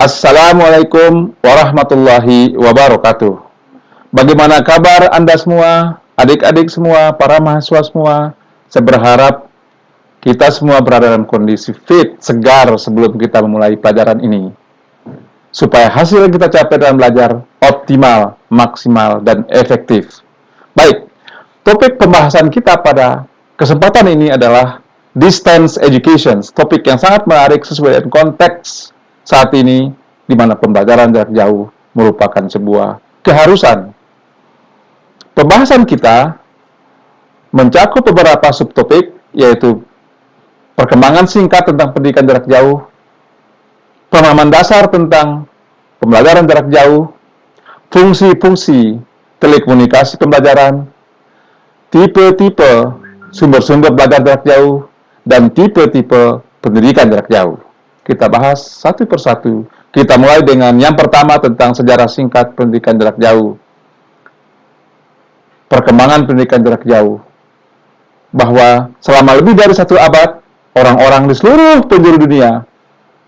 Assalamualaikum warahmatullahi wabarakatuh. Bagaimana kabar Anda semua, adik-adik semua, para mahasiswa semua? Saya berharap kita semua berada dalam kondisi fit, segar sebelum kita memulai pelajaran ini. Supaya hasil yang kita capai dalam belajar optimal, maksimal, dan efektif. Baik, topik pembahasan kita pada kesempatan ini adalah distance education, topik yang sangat menarik sesuai dengan konteks saat ini, di mana pembelajaran jarak jauh merupakan sebuah keharusan. Pembahasan kita mencakup beberapa subtopik, yaitu perkembangan singkat tentang pendidikan jarak jauh, pemahaman dasar tentang pembelajaran jarak jauh, fungsi-fungsi telekomunikasi pembelajaran, tipe-tipe sumber-sumber belajar jarak jauh, dan tipe-tipe pendidikan jarak jauh. Kita bahas satu persatu. Kita mulai dengan yang pertama tentang sejarah singkat pendidikan jarak jauh. Perkembangan pendidikan jarak jauh. Bahwa selama lebih dari 1 abad, orang-orang di seluruh penjuru dunia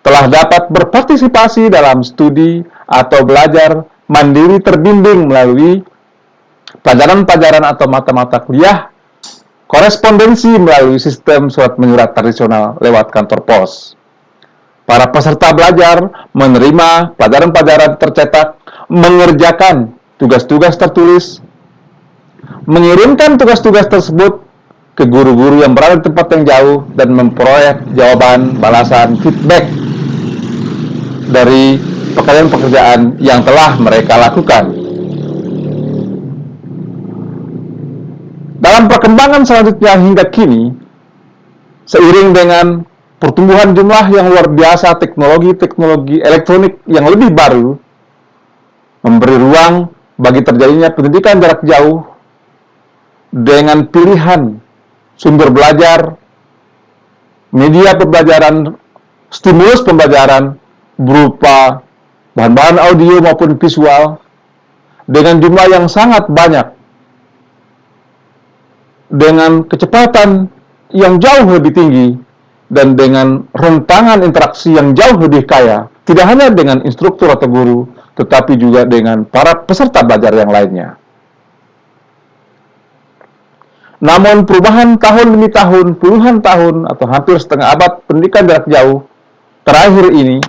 telah dapat berpartisipasi dalam studi atau belajar mandiri terbimbing melalui pelajaran-pelajaran atau mata-mata kuliah, korespondensi melalui sistem surat menyurat tradisional lewat kantor pos. Para peserta belajar menerima pelajaran-pelajaran tercetak, mengerjakan tugas-tugas tertulis, mengirimkan tugas-tugas tersebut ke guru-guru yang berada di tempat yang jauh, dan memperoleh jawaban, balasan, feedback dari pekerjaan-pekerjaan yang telah mereka lakukan. Dalam perkembangan selanjutnya hingga kini, seiring dengan pertumbuhan jumlah yang luar biasa teknologi elektronik yang lebih baru, memberi ruang bagi terjadinya pendidikan jarak jauh dengan pilihan sumber belajar, media pembelajaran, stimulus pembelajaran berupa bahan-bahan audio maupun visual dengan jumlah yang sangat banyak, dengan kecepatan yang jauh lebih tinggi, dan dengan rentangan interaksi yang jauh lebih kaya, tidak hanya dengan instruktur atau guru, tetapi juga dengan para peserta belajar yang lainnya. Namun perubahan tahun demi tahun, puluhan tahun, atau hampir setengah abad pendidikan jarak jauh terakhir ini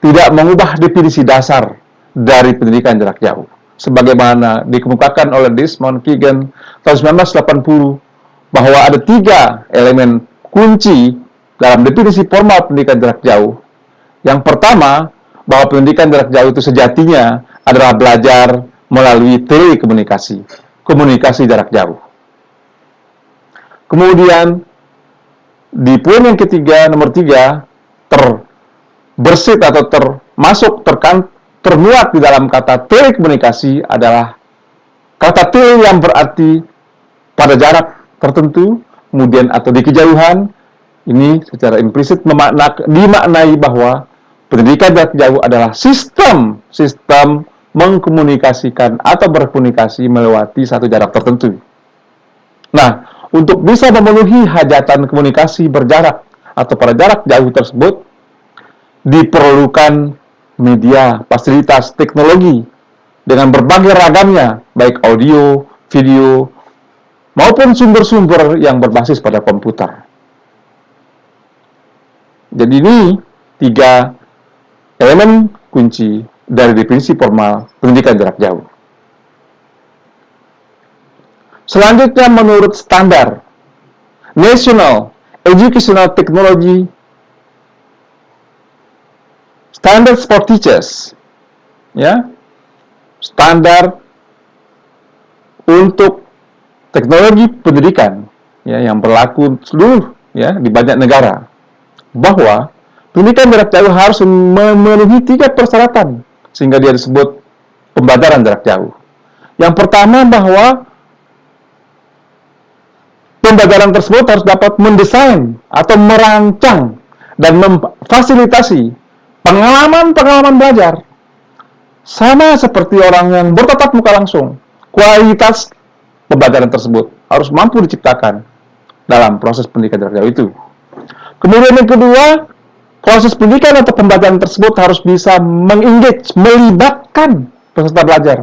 tidak mengubah definisi dasar dari pendidikan jarak jauh, sebagaimana dikemukakan oleh Desmond Keegan tahun 1980, bahwa ada 3 elemen kunci dalam definisi formal pendidikan jarak jauh. Yang pertama, bahwa pendidikan jarak jauh itu sejatinya adalah belajar melalui telekomunikasi, komunikasi jarak jauh. Kemudian, di poin yang ketiga, nomor 3, terbersit atau termuat di dalam kata telekomunikasi adalah kata tele yang berarti pada jarak tertentu, kemudian atau di kejauhan. Ini secara implisit dimaknai bahwa pendidikan jarak jauh adalah sistem mengkomunikasikan atau berkomunikasi melewati satu jarak tertentu. Nah, untuk bisa memenuhi hajatan komunikasi berjarak atau pada jarak jauh tersebut, diperlukan media, fasilitas, teknologi dengan berbagai ragamnya, baik audio, video, maupun sumber-sumber yang berbasis pada komputer. Jadi ini 3 elemen kunci dari definisi formal pendidikan jarak jauh. Selanjutnya, menurut standar National Educational Technology Standards for Teachers, ya, standar untuk teknologi pendidikan, ya, yang berlaku seluruh, ya, di banyak negara, bahwa pendidikan jarak jauh harus memenuhi 3 persyaratan sehingga dia disebut pembelajaran jarak jauh. Yang pertama, bahwa pembelajaran tersebut harus dapat mendesain atau merancang dan memfasilitasi pengalaman-pengalaman belajar sama seperti orang yang bertatap muka langsung. Kualitas pembelajaran tersebut harus mampu diciptakan dalam proses pendidikan jarak jauh itu. Kemudian yang kedua, Proses pendidikan atau pembelajaran tersebut harus bisa mengengage, melibatkan peserta belajar.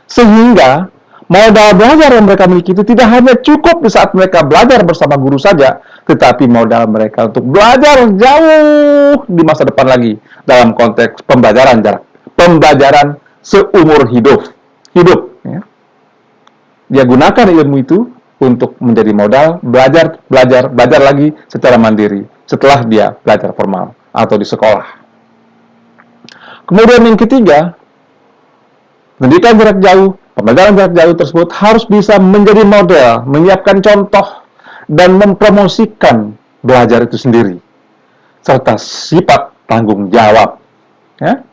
Sehingga modal belajar yang mereka miliki itu tidak hanya cukup di saat mereka belajar bersama guru saja, tetapi modal mereka untuk belajar jauh di masa depan lagi dalam konteks pembelajaran jarak, pembelajaran seumur hidup. Ya. Dia gunakan ilmu itu untuk menjadi modal belajar lagi secara mandiri setelah dia belajar formal atau di sekolah. Kemudian yang ketiga, pendidikan jarak jauh, pembelajaran jarak jauh tersebut harus bisa menjadi model, menyiapkan contoh, dan mempromosikan belajar itu sendiri, serta sifat tanggung jawab. Ya.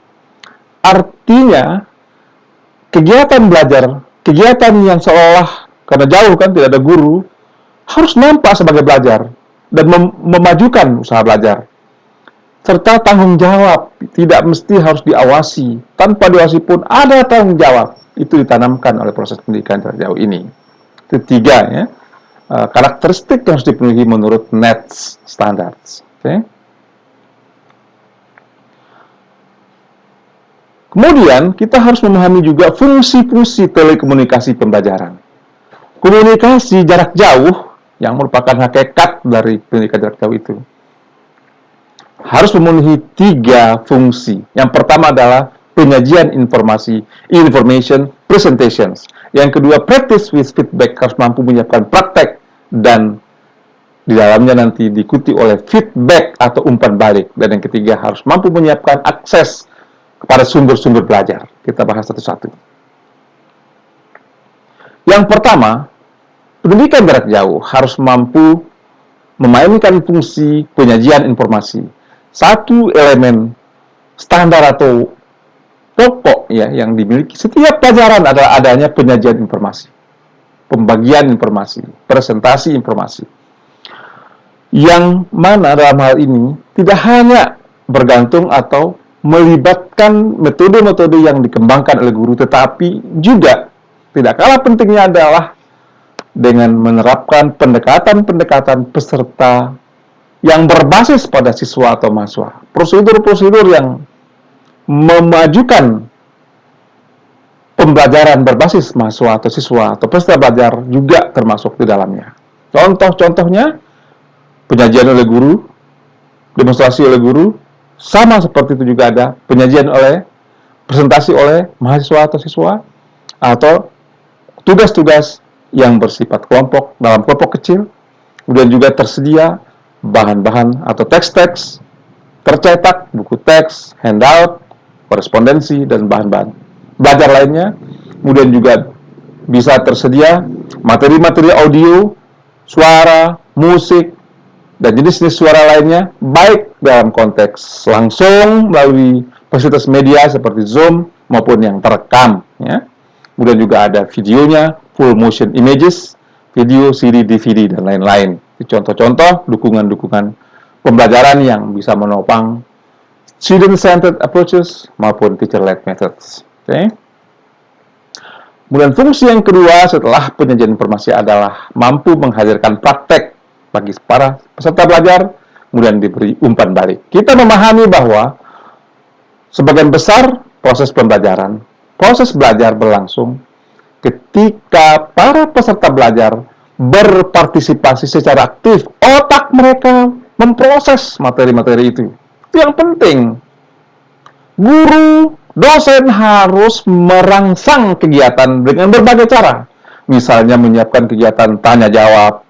Artinya, kegiatan belajar, kegiatan yang seolah karena jauh kan tidak ada guru, harus nampak sebagai belajar dan memajukan usaha belajar. Serta tanggung jawab, tidak mesti harus diawasi. Tanpa diawasi pun ada tanggung jawab. Itu ditanamkan oleh proses pendidikan jarak jauh ini. Itu tiga, ya, karakteristik yang harus dipenuhi menurut NETS Standards. Okay. Kemudian, kita harus memahami juga fungsi-fungsi telekomunikasi pembelajaran. Komunikasi jarak jauh, yang merupakan hakikat dari pendidikan jarak jauh itu, harus memenuhi tiga fungsi. Yang pertama adalah penyajian informasi, information presentations. Yang kedua, practice with feedback, harus mampu menyiapkan praktek, dan di dalamnya nanti diikuti oleh feedback atau umpan balik. Dan yang ketiga, harus mampu menyiapkan akses kepada sumber-sumber belajar. Kita bahas satu-satu. Yang pertama, pendidikan jarak jauh harus mampu memainkan fungsi penyajian informasi. Satu elemen standar atau pokok, ya, yang dimiliki setiap pelajaran adalah adanya penyajian informasi, pembagian informasi, presentasi informasi. Yang mana dalam hal ini tidak hanya bergantung atau melibatkan metode-metode yang dikembangkan oleh guru, tetapi juga tidak kalah pentingnya adalah dengan menerapkan pendekatan-pendekatan peserta yang berbasis pada siswa atau mahasiswa. Prosedur-prosedur yang memajukan pembelajaran berbasis mahasiswa atau siswa atau peserta belajar juga termasuk di dalamnya. Contoh-contohnya, penyajian oleh guru, demonstrasi oleh guru, sama seperti itu juga ada penyajian oleh, presentasi oleh mahasiswa atau siswa, atau tugas-tugas yang bersifat kelompok dalam kelompok kecil. Kemudian juga tersedia bahan-bahan atau teks-teks tercetak, buku teks, handout, korespondensi, dan bahan-bahan belajar lainnya. Kemudian juga bisa tersedia materi-materi audio, suara, musik, dan jenis-jenis suara lainnya, baik dalam konteks langsung melalui fasilitas media seperti Zoom maupun yang terekam. Ya. Kemudian juga ada videonya, full motion images, video, CD, DVD, dan lain-lain. Contoh-contoh dukungan-dukungan pembelajaran yang bisa menopang student-centered approaches maupun teacher-led methods. Okay. Kemudian fungsi yang kedua setelah penyajian informasi adalah mampu menghadirkan praktek bagi para peserta belajar, kemudian diberi umpan balik. Kita memahami bahwa sebagian besar proses pembelajaran, proses belajar berlangsung ketika para peserta belajar berpartisipasi secara aktif, otak mereka memproses materi-materi itu. Itu yang penting. Guru, dosen harus merangsang kegiatan dengan berbagai cara. Misalnya menyiapkan kegiatan tanya-jawab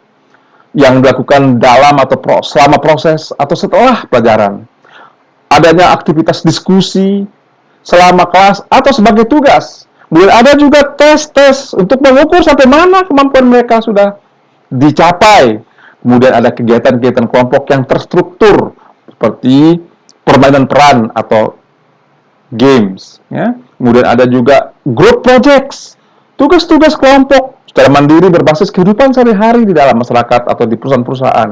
yang dilakukan dalam atau selama proses atau setelah pelajaran. Adanya aktivitas diskusi selama kelas atau sebagai tugas. Kemudian ada juga tes-tes untuk mengukur sampai mana kemampuan mereka sudah dicapai. Kemudian ada kegiatan-kegiatan kelompok yang terstruktur seperti permainan peran atau games. Ya. Kemudian ada juga group projects, tugas-tugas kelompok secara mandiri berbasis kehidupan sehari-hari di dalam masyarakat atau di perusahaan-perusahaan.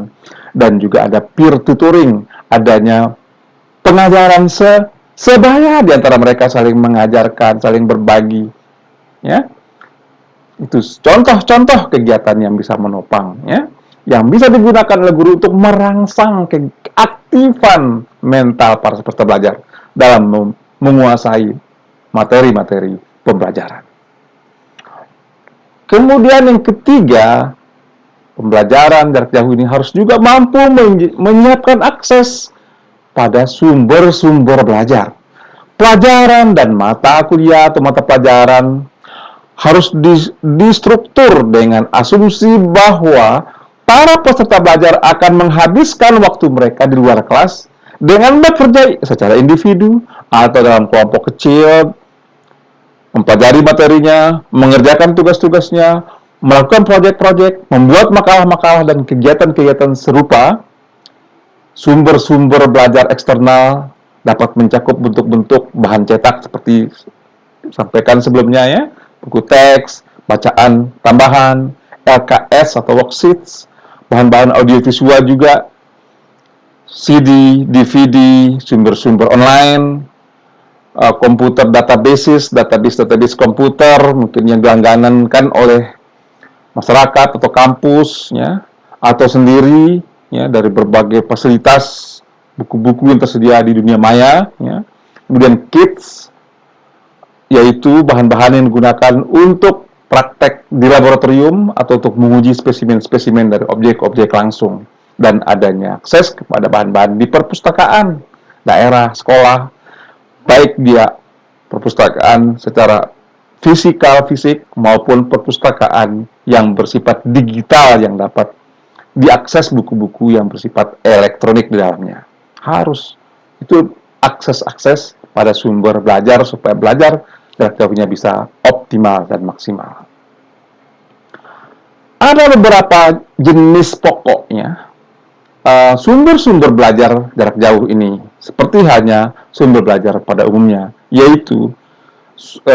Dan juga ada peer tutoring, adanya pengajaran sebaya di antara mereka saling mengajarkan, saling berbagi. Ya. Itu contoh-contoh kegiatan yang bisa menopang, ya, yang bisa digunakan oleh guru untuk merangsang keaktifan mental para peserta belajar dalam menguasai materi-materi pembelajaran. Kemudian yang ketiga, pembelajaran jarak jauh ini harus juga mampu menyiapkan akses pada sumber-sumber belajar. Pelajaran dan mata kuliah atau mata pelajaran harus distruktur dengan asumsi bahwa para peserta belajar akan menghabiskan waktu mereka di luar kelas dengan bekerja secara individu atau dalam kelompok kecil, mempelajari materinya, mengerjakan tugas-tugasnya, melakukan proyek-proyek, membuat makalah-makalah dan kegiatan-kegiatan serupa. Sumber-sumber belajar eksternal dapat mencakup bentuk-bentuk bahan cetak seperti sampaikan sebelumnya ya, buku teks, bacaan tambahan, LKS atau worksheets, bahan-bahan audiovisual juga, CD, DVD, sumber-sumber online, komputer database komputer, mungkin yang dilangganankan oleh masyarakat atau kampus, ya, atau sendiri, ya, dari berbagai fasilitas, buku-buku yang tersedia di dunia maya, ya. Kemudian kits, yaitu bahan-bahan yang digunakan untuk praktek di laboratorium atau untuk menguji spesimen-spesimen dari objek-objek langsung, dan adanya akses kepada bahan-bahan di perpustakaan daerah, sekolah, baik dia perpustakaan secara fisik maupun perpustakaan yang bersifat digital yang dapat diakses buku-buku yang bersifat elektronik di dalamnya. Harus itu akses pada sumber belajar supaya belajar jarak jauhnya bisa optimal dan maksimal. Ada beberapa jenis pokoknya sumber-sumber belajar jarak jauh ini, seperti hanya sumber belajar pada umumnya, yaitu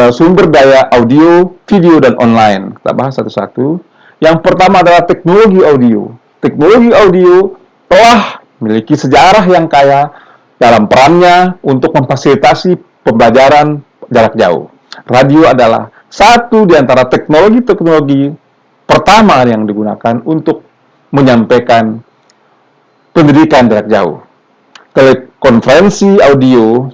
sumber daya audio, video, dan online. Kita bahas satu-satu. Yang pertama adalah teknologi audio. Teknologi audio telah memiliki sejarah yang kaya dalam perannya untuk memfasilitasi pembelajaran jarak jauh. Radio adalah satu di antara teknologi-teknologi pertama yang digunakan untuk menyampaikan pendidikan jarak jauh. Telekonferensi audio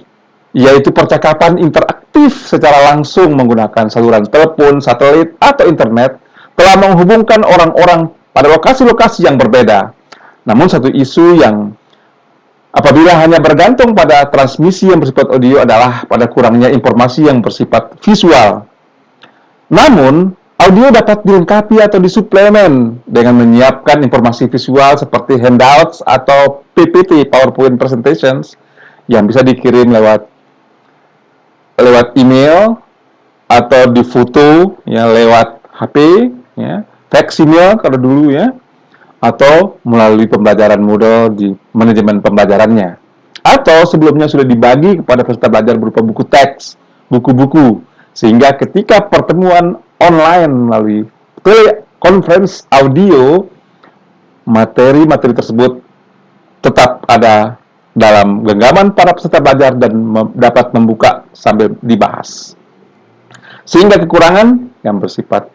yaitu percakapan interaktif secara langsung menggunakan saluran telepon, satelit, atau internet, telah menghubungkan orang-orang pada lokasi-lokasi yang berbeda. Namun satu isu yang apabila hanya bergantung pada transmisi yang bersifat audio adalah pada kurangnya informasi yang bersifat visual. Namun, audio dapat dilengkapi atau disuplemen dengan menyiapkan informasi visual seperti handouts atau PPT, PowerPoint presentations, yang bisa dikirim lewat email atau difoto ya lewat HP, ya, fax email kalau dulu ya, atau melalui pembelajaran model di manajemen pembelajarannya, atau sebelumnya sudah dibagi kepada peserta belajar berupa buku teks, buku-buku, sehingga ketika pertemuan online melalui telekonferensi audio, materi-materi tersebut tetap ada dalam genggaman para peserta belajar dan dapat membuka sambil dibahas. Sehingga kekurangan yang bersifat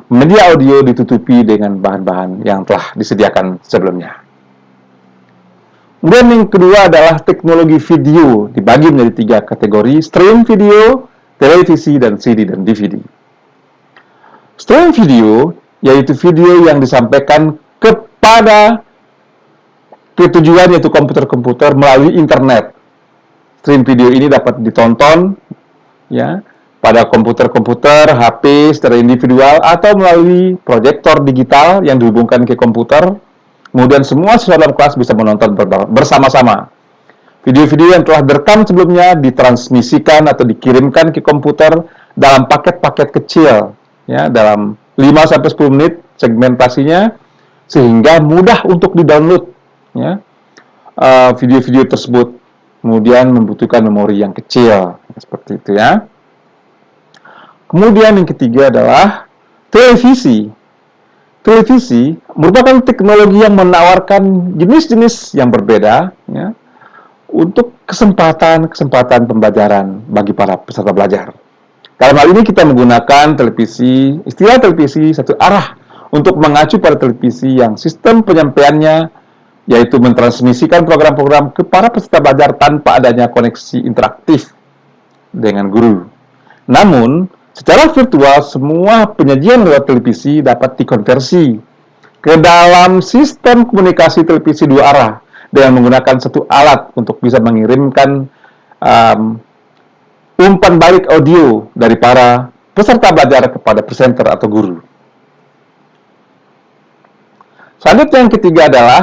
media audio ditutupi dengan bahan-bahan yang telah disediakan sebelumnya. Kemudian yang kedua adalah teknologi video, dibagi menjadi 3 kategori: stream video, televisi, dan CD dan DVD. Stream video yaitu video yang disampaikan kepada tujuan yaitu komputer-komputer melalui internet. Stream video ini dapat ditonton ya pada komputer-komputer, HP secara individual atau melalui proyektor digital yang dihubungkan ke komputer. Kemudian semua siswa dalam kelas bisa menonton bersama-sama. Video-video yang telah direkam sebelumnya ditransmisikan atau dikirimkan ke komputer dalam paket-paket kecil ya, dalam 5-10 menit segmentasinya, sehingga mudah untuk di-download ya, video-video tersebut. Kemudian membutuhkan memori yang kecil seperti itu ya. Kemudian yang ketiga adalah televisi. Televisi merupakan teknologi yang menawarkan jenis-jenis yang berbeda ya, untuk kesempatan pembelajaran bagi para peserta belajar. Dalam hal ini kita menggunakan televisi, istilah televisi satu arah untuk mengacu pada televisi yang sistem penyampaiannya yaitu mentransmisikan program-program ke para peserta belajar tanpa adanya koneksi interaktif dengan guru. Namun, secara virtual, semua penyajian lewat televisi dapat dikonversi ke dalam sistem komunikasi televisi dua arah dengan menggunakan satu alat untuk bisa mengirimkan umpan balik audio dari para peserta belajar kepada presenter atau guru. Selanjutnya yang ketiga adalah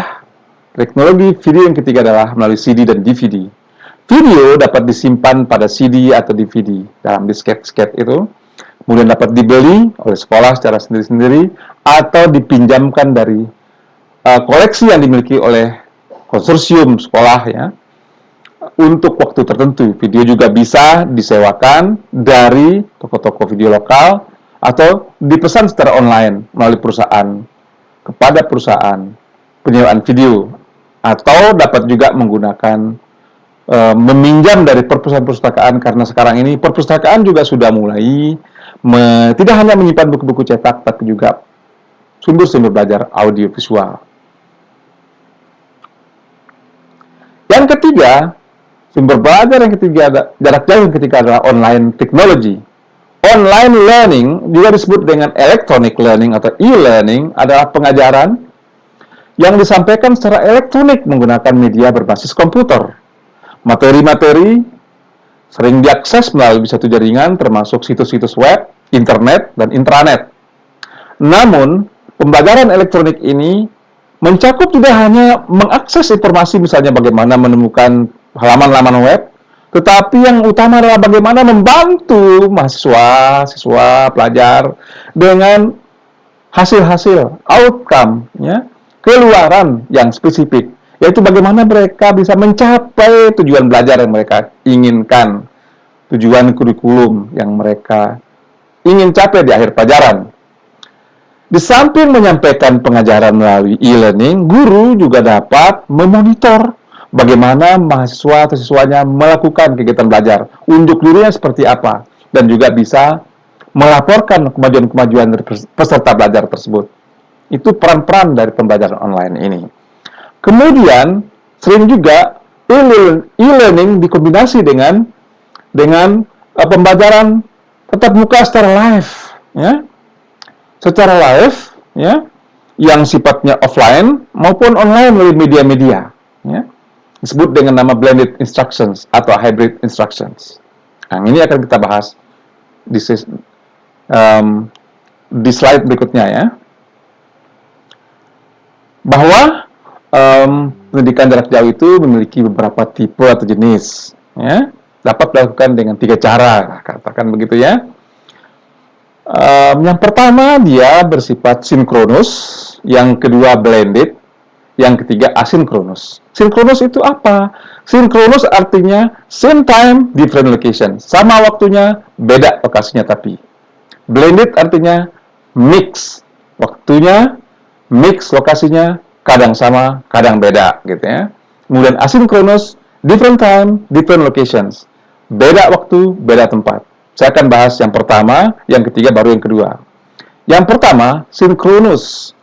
teknologi video yang ketiga adalah melalui CD dan DVD. Video dapat disimpan pada CD atau DVD dalam disket-disket itu, kemudian dapat dibeli oleh sekolah secara sendiri-sendiri atau dipinjamkan dari koleksi yang dimiliki oleh konsorsium sekolah ya untuk waktu tertentu. Video juga bisa disewakan dari toko-toko video lokal atau dipesan secara online melalui perusahaan kepada perusahaan penyewaan video, atau dapat juga menggunakan meminjam dari perpustakaan, karena sekarang ini perpustakaan juga sudah mulai tidak hanya menyimpan buku-buku cetak, tapi juga sumber-sumber belajar audio visual. Yang ketiga, sumber belajar yang ketiga, jarak jauh yang ketiga adalah online technology. Online learning, juga disebut dengan electronic learning atau e-learning, adalah pengajaran yang disampaikan secara elektronik menggunakan media berbasis komputer. Materi-materi sering diakses melalui satu jaringan, termasuk situs-situs web, internet, dan intranet. Namun, pembelajaran elektronik ini mencakup tidak hanya mengakses informasi, misalnya bagaimana menemukan halaman-halaman web, tetapi yang utama adalah bagaimana membantu mahasiswa, siswa, pelajar dengan hasil-hasil, outcome, ya, keluaran yang spesifik, yaitu bagaimana mereka bisa mencapai tujuan belajar yang mereka inginkan, tujuan kurikulum yang mereka ingin capai di akhir pelajaran. Di samping menyampaikan pengajaran melalui e-learning, guru juga dapat memonitor bagaimana mahasiswa atau siswanya melakukan kegiatan belajar, unjuk dirinya seperti apa, dan juga bisa melaporkan kemajuan-kemajuan dari peserta belajar tersebut. Itu peran-peran dari pembelajaran online ini. Kemudian, sering juga e-learning dikombinasi dengan pembelajaran tatap muka secara live, ya. Secara live, ya, yang sifatnya offline maupun online melalui media-media, ya. Disebut dengan nama blended instructions atau hybrid instructions. Nah, ini akan kita bahas di slide berikutnya ya. Bahwa pendidikan jarak jauh itu memiliki beberapa tipe atau jenis, ya. Dapat dilakukan dengan 3 cara, katakan begitu ya. Yang pertama dia bersifat sinkronus, yang kedua blended, yang ketiga asinkronus. Sinkronus itu apa? Sinkronus artinya same time, different location. Sama waktunya, beda lokasinya tapi. Blended artinya mix waktunya, mix lokasinya, kadang sama, kadang beda gitu ya. Kemudian asinkronus, different time, different locations. Beda waktu, beda tempat. Saya akan bahas yang pertama, yang ketiga baru yang kedua. Yang pertama, sinkronus.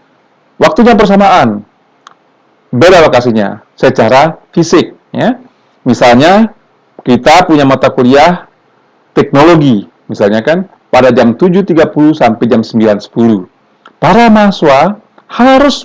Waktunya bersamaan, beda lokasinya secara fisik ya. Misalnya kita punya mata kuliah teknologi misalnya kan pada jam 7.30 sampai jam 9.10. Para mahasiswa harus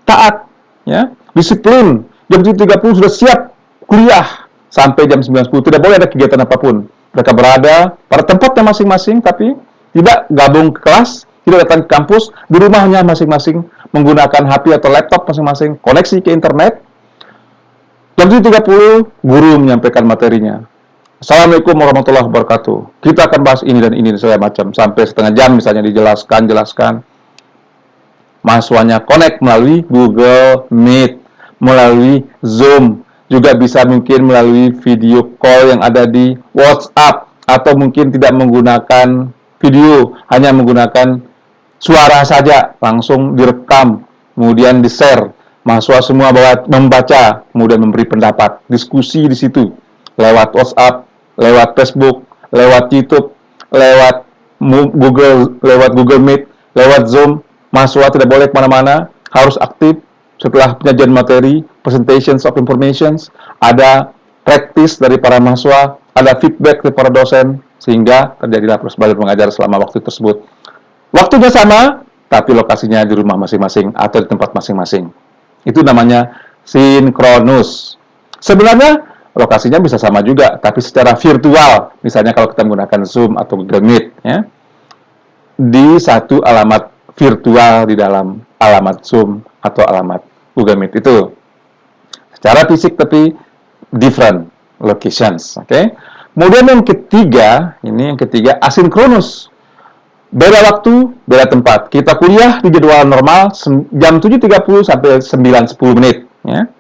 taat ya, disiplin. Jam 7.30 sudah siap kuliah sampai jam 9.10. Tidak boleh ada kegiatan apapun. Mereka berada pada tempatnya masing-masing tapi tidak gabung ke kelas, tidak datang ke kampus, di rumahnya masing-masing menggunakan HP atau laptop masing-masing, koneksi ke internet. Jam 7.30, guru menyampaikan materinya. Assalamualaikum warahmatullahi wabarakatuh. Kita akan bahas ini dan ini dan segala macam. Sampai setengah jam misalnya jelaskan. Mahasiswanya connect melalui Google Meet, melalui Zoom, juga bisa mungkin melalui video call yang ada di WhatsApp, atau mungkin tidak menggunakan video, hanya menggunakan suara saja, langsung direkam, kemudian di-share. Mahasiswa semua membaca, kemudian memberi pendapat, diskusi di situ, lewat WhatsApp, lewat Facebook, lewat YouTube, lewat Google Meet, lewat Zoom. Mahasiswa tidak boleh kemana-mana, harus aktif setelah penyajian materi, presentations of informations, ada practice dari para mahasiswa, ada feedback dari para dosen, sehingga terjadilah proses belajar mengajar selama waktu tersebut. Waktunya sama, tapi lokasinya di rumah masing-masing atau di tempat masing-masing. Itu namanya sinkronus. Sebenarnya lokasinya bisa sama juga, tapi secara virtual. Misalnya kalau kita menggunakan Zoom atau Google Meet, ya, di satu alamat virtual di dalam alamat Zoom atau alamat Google Meet itu. Secara fisik tapi different locations, oke? Kemudian yang ketiga, asinkronus. Beda waktu, beda tempat. Kita kuliah di jadwal normal jam 7.30 sampai 9.10 menit. Ya.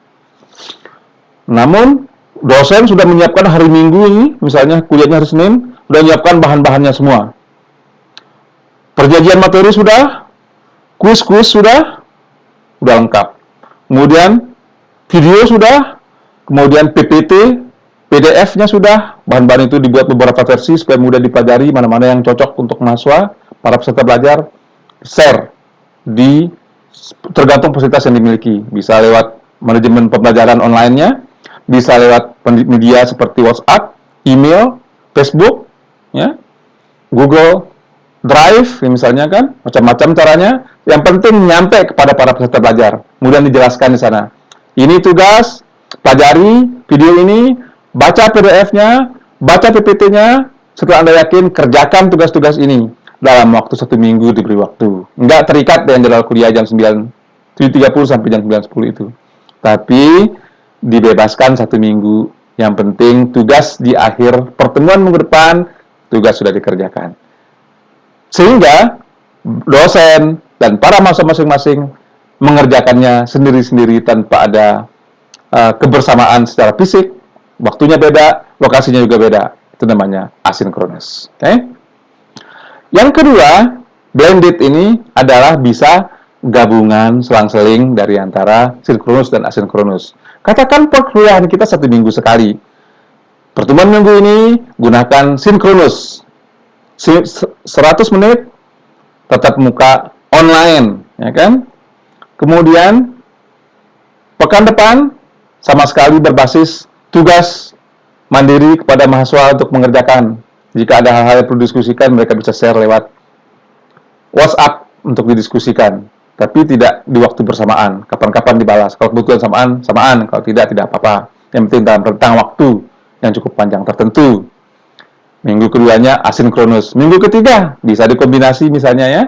Namun, dosen sudah menyiapkan hari Minggu ini, misalnya kuliahnya hari Senin, sudah menyiapkan bahan-bahannya semua. Perjanjian materi sudah, kuis-kuis sudah lengkap. Kemudian, video sudah, kemudian PPT, PDF-nya sudah, bahan-bahan itu dibuat beberapa versi supaya mudah dipelajari, mana-mana yang cocok untuk mahasiswa, para peserta belajar, share di tergantung fasilitas yang dimiliki. Bisa lewat manajemen pembelajaran online-nya, bisa lewat media seperti WhatsApp, email, Facebook, ya, Google Drive, misalnya kan, macam-macam caranya. Yang penting nyampe kepada para peserta belajar, kemudian dijelaskan di sana. Ini tugas, pelajari video ini, baca PDF-nya, baca PPT-nya, setelah Anda yakin, kerjakan tugas-tugas ini dalam waktu 1 minggu diberi waktu. Enggak terikat dengan jadwal kuliah jam 7.30 sampai jam 9.10 itu. Tapi dibebaskan 1 minggu. Yang penting tugas di akhir pertemuan minggu depan, tugas sudah dikerjakan. Sehingga dosen dan para mahasiswa masing-masing mengerjakannya sendiri-sendiri tanpa ada kebersamaan secara fisik. Waktunya beda, lokasinya juga beda. Itu namanya asinkronus. Okay? Yang kedua, blended ini adalah bisa gabungan selang-seling dari antara sinkronus dan asinkronus. Katakan perkuliahan kita 1 minggu sekali. Pertemuan minggu ini gunakan sinkronus. 100 menit tatap muka online, ya kan? Kemudian pekan depan sama sekali berbasis tugas mandiri kepada mahasiswa untuk mengerjakan. Jika ada hal-hal yang perlu didiskusikan, mereka bisa share lewat WhatsApp untuk didiskusikan. Tapi tidak di waktu bersamaan. Kapan-kapan dibalas. Kalau kebetulan samaan. Kalau tidak apa-apa. Yang penting dalam rentang waktu yang cukup panjang tertentu. Minggu keduanya asinkronus. Minggu ketiga bisa dikombinasi misalnya ya.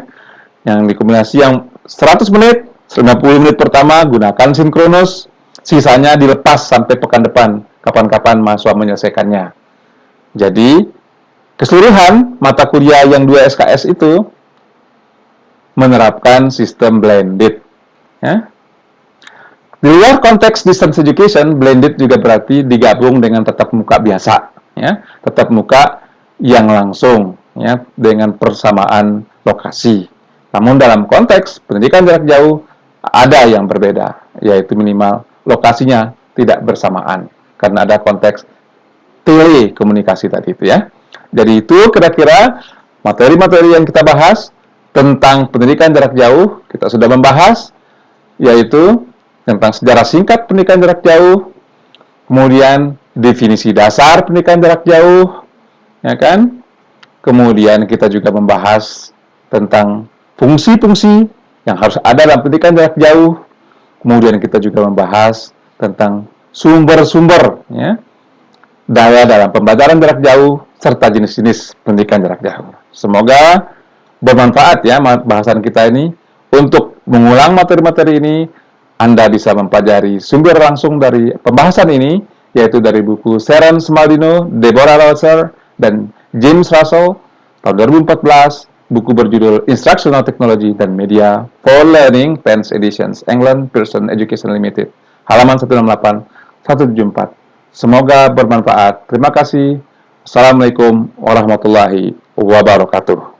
Yang dikombinasi yang 100 menit, 90 menit pertama gunakan sinkronus. Sisanya dilepas sampai pekan depan. Kapan-kapan mahasiswa menyelesaikannya. Jadi, keseluruhan mata kuliah yang 2 SKS itu menerapkan sistem blended. Ya. Di luar konteks distance education, blended juga berarti digabung dengan tatap muka biasa. Ya. Tatap muka yang langsung, ya, dengan persamaan lokasi. Namun dalam konteks pendidikan jarak jauh, ada yang berbeda, yaitu minimal lokasinya tidak bersamaan. Karena ada konteks telekomunikasi tadi itu ya. Jadi itu kira-kira materi-materi yang kita bahas tentang pendidikan jarak jauh. Kita sudah membahas, yaitu tentang sejarah singkat pendidikan jarak jauh, kemudian definisi dasar pendidikan jarak jauh, ya kan? Kemudian kita juga membahas tentang fungsi-fungsi yang harus ada dalam pendidikan jarak jauh. Kemudian kita juga membahas tentang sumber-sumber, ya, daya dalam pembelajaran jarak jauh, serta jenis-jenis pendidikan jarak jauh. Semoga bermanfaat ya bahasan kita ini. Untuk mengulang materi-materi ini, Anda bisa mempelajari sumber langsung dari pembahasan ini, yaitu dari buku Sharon Smaldino, Deborah Louser, dan James Russell, tahun 2014, buku berjudul Instructional Technology dan Media for Learning, Pence Editions, England, Pearson Education Limited, halaman 168-174. Semoga bermanfaat. Terima kasih. Assalamualaikum warahmatullahi wabarakatuh.